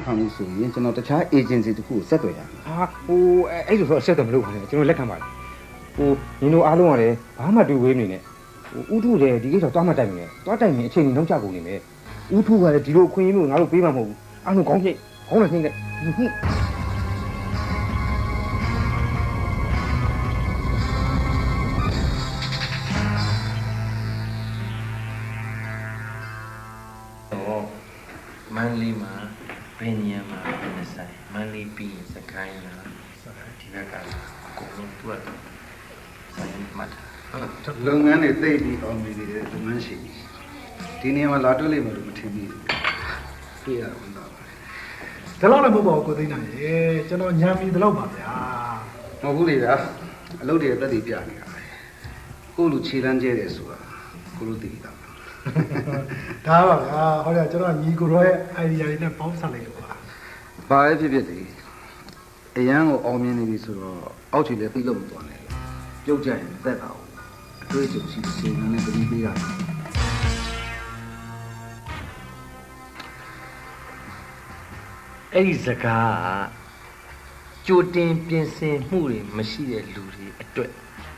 ခံလို့ဆိုရင်ကျွန်တော်တခြား agency တခုကိုဆက်သွယ်ရမယ် ဟာဟိုအဲ့လိုဆိုအဆက်တော့မလုပ်ပါနဲ့ကျွန်တော်လက်ခံပါတယ်ဟိုညီတို့အားလုံးကလည်းဘာမှတူဝေးနေနဲ့ဟိုဥထုလည်းဒီကိစ္စသွားမှတိုင်နေသွားတိုင်ရင်အချိန်ကြီးနောက်ကျကုန်နေမယ်ဥထုကလည်းဒီလိုအခွင့်အရေးမျိုးငါတို့ပေးမှာမဟုတ်ဘူးအားလုံးကောင်းပြည့်ခေါင်းနဲ့နှိမ့်လိုက်မန်လေးမှာဘယ်နေရာမှာပြန်ဆိုင်မန်လေးပြီးစကိုင်းလားဒီဘက်ကအကုန်လုံးသူ့အတွက်ဆိုင်မှတ် လုပ်ငန်းတွေသိပြီးအောင်မြင်နေတဲ့လုပ်ငန်းရှင်ဒီနေရာမှာလာတွေ့လိမ့်မယ်လို့မထင်ဘူးပြရအောင်တော့ ဒီလောက်လည်းမဟုတ်ပါဘူးကိုသိန်းနိုင်ရေကျွန်တော်ညံပြီဒီလောက်ပါဗျာ မဟုတ်ဘူးလေဗျာအလုပ်တွေတက်တည်ပြနေတာကိုလူခြေလမ်းကျဲတယ်ဆိုတာကိုလူသိတာ ဒါပါဗျာဟောရကျွန်တော်ညီကိုရောရဲ့ idea တွေနဲ့ပေါင်းစပ်လိုက်လို့ပါ ဘာပဲဖြစ်ဖြစ်လေအရန်ကိုအောင်မြင်နေပြီဆိုတော့အောက်ခြေလည်းသိလို့မသွားနဲ့ပြုတ်ကြရင်သက်တာအောင်အတွေ့အကြုံရှိစေနနဲ့ပြည်ပေးရတယ် အဲ့ဒီစကားကကြိုတင်ပြင်ဆင်မှုတွေမရှိတဲ့လူတွေအတွက်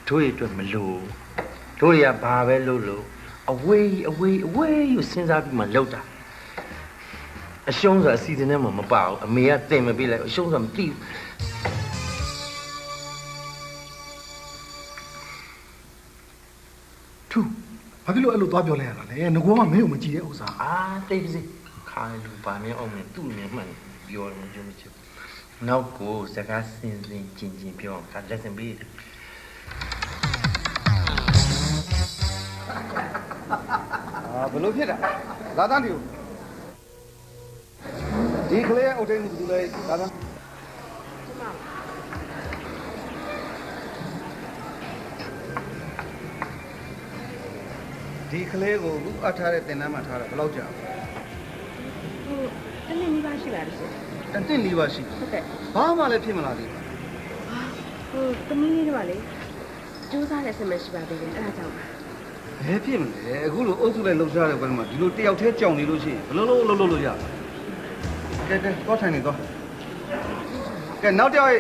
တို့ရဲ့အတွက်မလို့တို့တွေကဘာပဲလုပ်လို့အဝေးယူစဉ်းစားပြီးမှလောက်တာအရှုံးဆိုအစီအစဉ်နဲ့မှမပါဘူးအမေကတင်မပေးလိုက်အရှုံးဆိုမသိဘူး သူဘာဖြစ်လို့အဲ့လိုသွားပြောလဲရတာလဲငကောကမင်းကိုမကြည့်တဲ့ဥစ္စာ အာတိတ်ပါစေခါလူပါမင်းအောင်မင်းသူ့နေမှန်ပြောနေကြမချင်နောက်ကိုစကားစင်စင်ကျင်ကျင်ပြောကလက်စင်ပေးတယ် ဘယ်လိုဖြစ်တာလာတန်းတီဒီကလေးအုတ်ထိန်မှုဘူးလေလာတန်းဒီကလေးကိုအခုအပ်ထားတဲ့တင်တန်းမှာထားတာဘယ်လောက်ကြာ ဟိုတနေ့နီးပါးရှိပါလို့ဆို တင့်၄ပါးရှိ ဟုတ်ကဲ့ ဘာမှလည်းဖြစ်မလာသေး ဟိုသမီးလေးတော့လေစူးစမ်းတဲ့ဆင်မရှိပါသေးတယ်အဲ့ဒါကြောင့်ပါ ဘယ်ဖြစ်မလဲအခုလိုအုပ်စုလိုက်လှုပ်ရှားတဲ့ဘက်မှာဒီလိုတယောက်တည်းကြောင်နေလို့ရှိရင်ဘယ်လိုလုပ်လို့ရကဲတော့ထိုင်နေတော့ကဲနောက်တစ်ယောက်